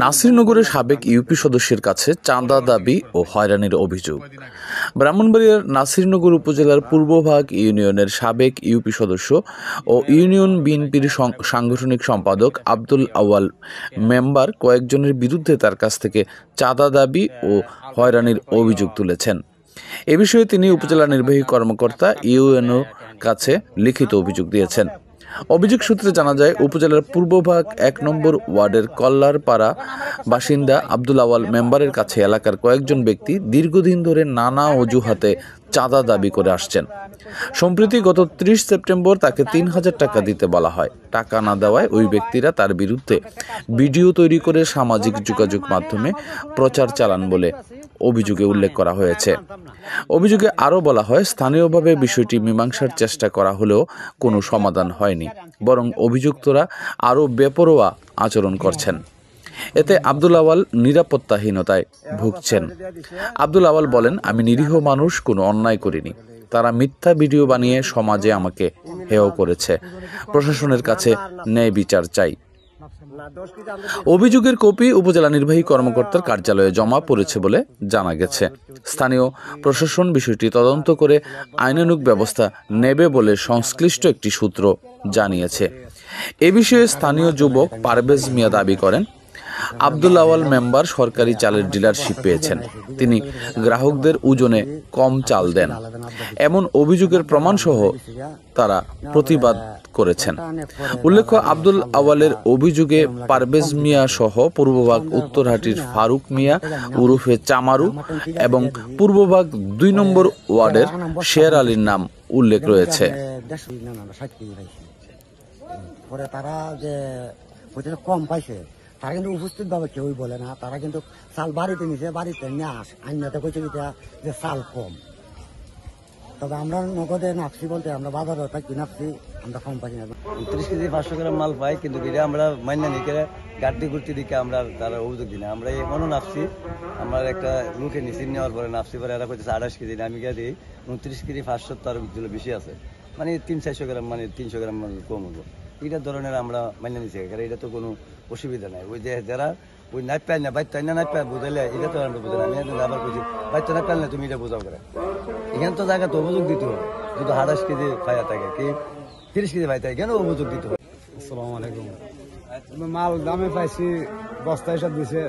নাসিরনগরের সাবেক ইউপি সদস্যের কাছে চাঁদা দাবি ও হয়রানির অভিযোগ। ব্রাহ্মণবাড়িয়ার নাসিরনগর উপজেলার পূর্বভাগ ইউনিয়নের সাবেক ইউপি সদস্য ও ইউনিয়ন বিএনপির সাংগঠনিক সম্পাদক আব্দুল আওয়াল মেম্বার কয়েকজনের বিরুদ্ধে তার কাছ থেকে চাঁদা দাবি ও হয়রানির অভিযোগ তুলেছেন। এ বিষয়ে তিনি উপজেলা নির্বাহী কর্মকর্তা ইউএনও কাছে লিখিত অভিযোগ দিয়েছেন। অভিযোগ সূত্রে জানা যায়, উপজেলার পূর্বভাগ ১ নম্বর ওয়ার্ডের কল্লারপাড়া বাসিন্দা আব্দুল আওয়াল মেম্বারের কাছে এলাকার কয়েকজন ব্যক্তি দীর্ঘদিন ধরে নানা অজুহাতে চাঁদা দাবি করে আসছেন। সম্প্রতি গত ৩০ সেপ্টেম্বর তাকে ৩,০০০ টাকা দিতে বলা হয়। টাকা না দেওয়ায় ওই ব্যক্তিরা তার বিরুদ্ধে ভিডিও তৈরি করে সামাজিক যোগাযোগ মাধ্যমে প্রচার চালান বলে অভিযোগে উল্লেখ করা হয়েছে। অভিযোগে আরও বলা হয়, স্থানীয়ভাবে বিষয়টি মীমাংসার চেষ্টা করা হলেও কোনো সমাধান হয়নি, বরং অভিযুক্তরা আরও বেপরোয়া আচরণ করছেন। এতে আব্দুল আওয়াল নিরাপত্তাহীনতায় ভুগছেন। আব্দুল আওয়াল বলেন, আমি নিরীহ মানুষ, কোনো অন্যায় করিনি। তারা মিথ্যা ভিডিও বানিয়ে সমাজে আমাকে হেয় করেছে। প্রশাসনের কাছে ন্যায় বিচার চাই। অভিযোগের কপি উপজেলা নির্বাহী কর্মকর্তার কার্যালয়ে জমা পড়েছে বলে জানা গেছে। স্থানীয় প্রশাসন বিষয়টি তদন্ত করে আইনানুগ ব্যবস্থা নেবে বলে সংশ্লিষ্ট একটি সূত্র জানিয়েছে। এ বিষয়ে স্থানীয় যুবক পারভেজ মিয়া দাবি করেন, আব্দুল আওয়াল মেম্বার সরকারি চালের ডিলারশিপ পেয়েছেন। তিনি গ্রাহকদের ওজনে কম চাল দেন। এমন অভিযোগের প্রমাণসহ তারা প্রতিবাদ করেছেন। উল্লেখ্য, আব্দুল আওয়ালের অভিযোগে পারভেজ মিয়া সহ পূর্বভাগ উত্তরহাটির ফারুক মিয়া ওরফে চামারু এবং পূর্বভাগ ২ নম্বর ওয়ার্ডের শের আলীর নাম উল্লেখ রয়েছে। তারা কিন্তু উপস্থিত ভাবে কেউই বলে না। তারা কিন্তু চাল বাড়িতে নিছে, বাড়িতে নিয়ে আইনাতে কইছে যে চাল কম। তবে আমরা নগদে নাপছি বলতে আমরা বাজারে থাকি নাপছি, আমরা কম পাই না। ৩০ কেজি ৫০০ গ্রাম মাল পাই, কিন্তু এটা আমরা মাইনা নিকে গাড়ি ঘুরতে দিকে আমরা তারা অভিযোগ দিই না। আমরা এমনও নাপছি, আমার একটা লোকে নিচে নেওয়ার পরে নাপছি পরে এরা কইতেছে ২৮ কেজি, আমি গিয়ে দিই ২৯ কেজি ৫০০, তার বেশি আছে, মানে ৩০০-৪০০ গ্রাম, মানে ৩০০ গ্রাম কম হবো। এটা ধরনের আমরা মাইনা নিচ্ছি, কারণ এটা তো কোনো অসুবিধা নাই। ওই যে যারা ওই নাইট পাই না, বাইর না নাইট পাই বুঝাইলে এটা তো আমরা বুঝাই না। আমি আবার বলছি, বাইর না পাইলে তুমি এটা বোঝাও করে। এখানে তো জায়গা তো অভিযোগ দিতে হবে। যদি ২৮ কেজি পাইয়া থাকে, কি ৩০ কেজি পাই থাকে, কেন অভিযোগ দিতে হবে? আসসালামু আলাইকুম। মাল দামে পাইছি, বস্তা হিসাব দিছে,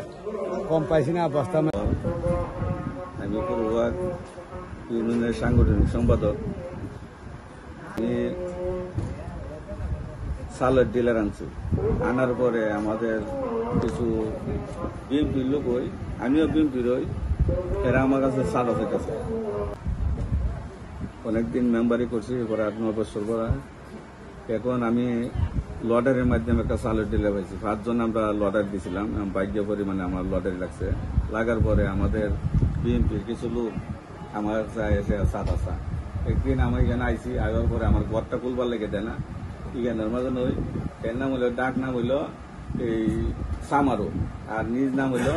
কম পাইছি না বস্তা। আমি পূর্বভাগ ইউনিয়নের সাংগঠনিক সম্পাদক। চালের ডিলার আনছি, আনার পরে আমাদের কিছু বিএনপির লোক হই, আমিও বিএনপির হই, এরা আমার কাছে চাল আছে। অনেকদিন মেম্বারি করছি, এরপরে ৮-৯ বছর করা। এখন আমি লটারির মাধ্যমে একটা চালের ডিলার পাইছি। ৫ জন আমরা লটারি দিয়েছিলাম, ভাগ্য পরিমাণে আমার লটারি লাগছে। লাগার পরে আমাদের বিএনপির কিছু লোক আমার কাছে এসে চাল আসা। একদিন আমি এখানে আইসি, আসার পরে আমার ঘরটা খুলবার লেগে দেয় না। এখানের মাঝে নই, এর নাম হইল, ডাক নাম হইল এই সামারু, আর নিজ নাম হইল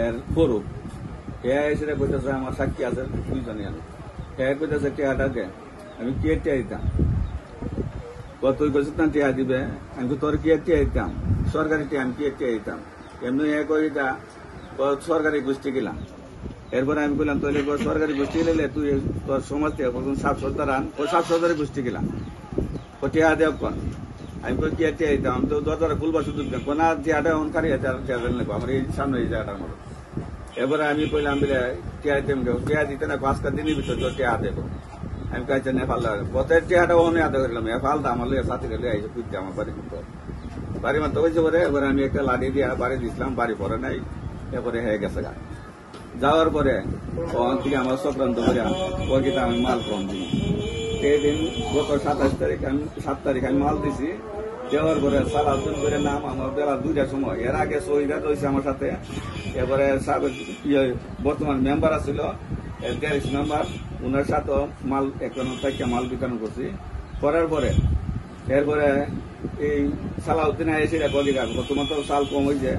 এর ফরুক। এসে কইতেছে আমার সাক্ষী আছে ২ জনে। কইতেছে টেয়াটা দে, আমি কে টিয়া দিতাম? তুই কইছিস না টিয়া দিবে, আমি তোর কে টিয়া দিতাম? সরকারি টিয়া, আমি কে টিয়া দিতাম? এমনি কইটা সরকারি গোষ্ঠী গেলাম। এরপরে আমি বললাম, তাহলে সরকারি গোষ্ঠী গেলে তুই তোর সমাজ থেকে সাফ সর্দার আন। ওই সাফ সর্দারি গোষ্ঠী গেলাম, ও টিয়া দেব কন। আমি কই কে টিয়া দিতাম? আমি তো দরজাটা খুলবার সুযোগ দেন কোন টিয়াটা অনকারি নেবো আমার এই সামনে এই জায়গাটার মতো। এরপরে আমি কইলাম বলে টিয়া দিতাম, টিয়া দিতে না ৫টা দিনের ভিতর তোর টিয়া দেবো। আমি কাছে নে ফাল্লা পথের টিয়াটা ওনে আদা করলাম, ফালতা আমার লিয়ে সাথে গেলে আইসে পুজতে আমার বাড়ি কিন্তু বাড়ি মাত্র হয়েছে। পরে এবার আমি একটা লাঠি দিয়ে বাড়ি দিয়েছিলাম, বাড়ি পরে নাই। এরপরে হয়ে গেছে গা। যাওয়ার পরে থেকে আমার চক্রান্ত করে ওর কিন্তু আমি মাল কম দিই। এই দিন গত ২৭ তারিখ, আমি ৭ তারিখ আমি মাল দিছি। দেওয়ার পরে সালাউদ্দিন করে নাম আমার বেলা ২টার সময়, এর আগে শহীদ রয়েছে আমার সাথে। এরপরে বর্তমান মেম্বার আছিল ৪৩ মেম্বার, ওনার সাথেও মাল এখন থেকে মাল বিতরণ করছি। করার পরে এরপরে এই সালাউদ্দিন এসে অধিকার, তোমার তো চাল কম হয়েছে,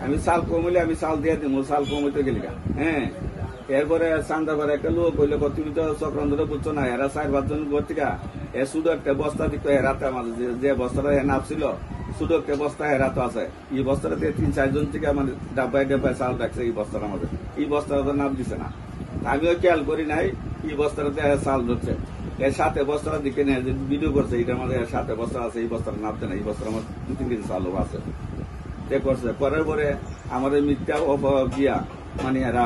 আমি চাল কম হইলে আমি চাল দিয়ে দিব, চাল কম হইতে গেলি। হ্যাঁ, এরপরে চান্দাবার একটা লোক কইলে, তুমি তো চক্রান্তটা বুঝছো না, এরা ৪-৫ জন ভর্তিকা শুধু একটা বস্তা দিত। রাতে আমাদের যে বস্তাটা নাপছিল ছোট একটা বস্তা এরা তো আছে এই বস্তাটা থেকে 3-4 জন থেকে মানে ডাব্বায় ডাব্বায় চাল রাখছে এই বস্তাটা আমাদের এই বস্তাটা তো নাম দিছে না আমিও খেয়াল করি নাই এই বস্তাটাতে চাল ধরছে এর সাথে বস্তাটা দিকে নিয়ে যে ভিডিও করছে এটার মধ্যে এর সাথে বস্তা আছে এই বস্তাটা নামছে না এই বস্তার আমার 2-3 কেজি চালও আছে করছে করার পরে আমাদের মিথ্যা অপবাদ দিয়া মানে এরা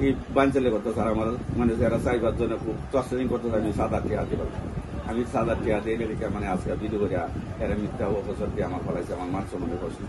এই বাঞ্চালে করতেছে আর আমার মানে এরা চাইবার জন্য খুব টর্চারিং করতেছে আমি 7-8 টাকা দিলাম আমি 7-8 টাকা দিয়ে মানে আজকে ভিডিও করে এরা মিথ্যা অপবাদ দিয়ে আমার ফলাইছে আমার মান সম্মানের প্রশ্ন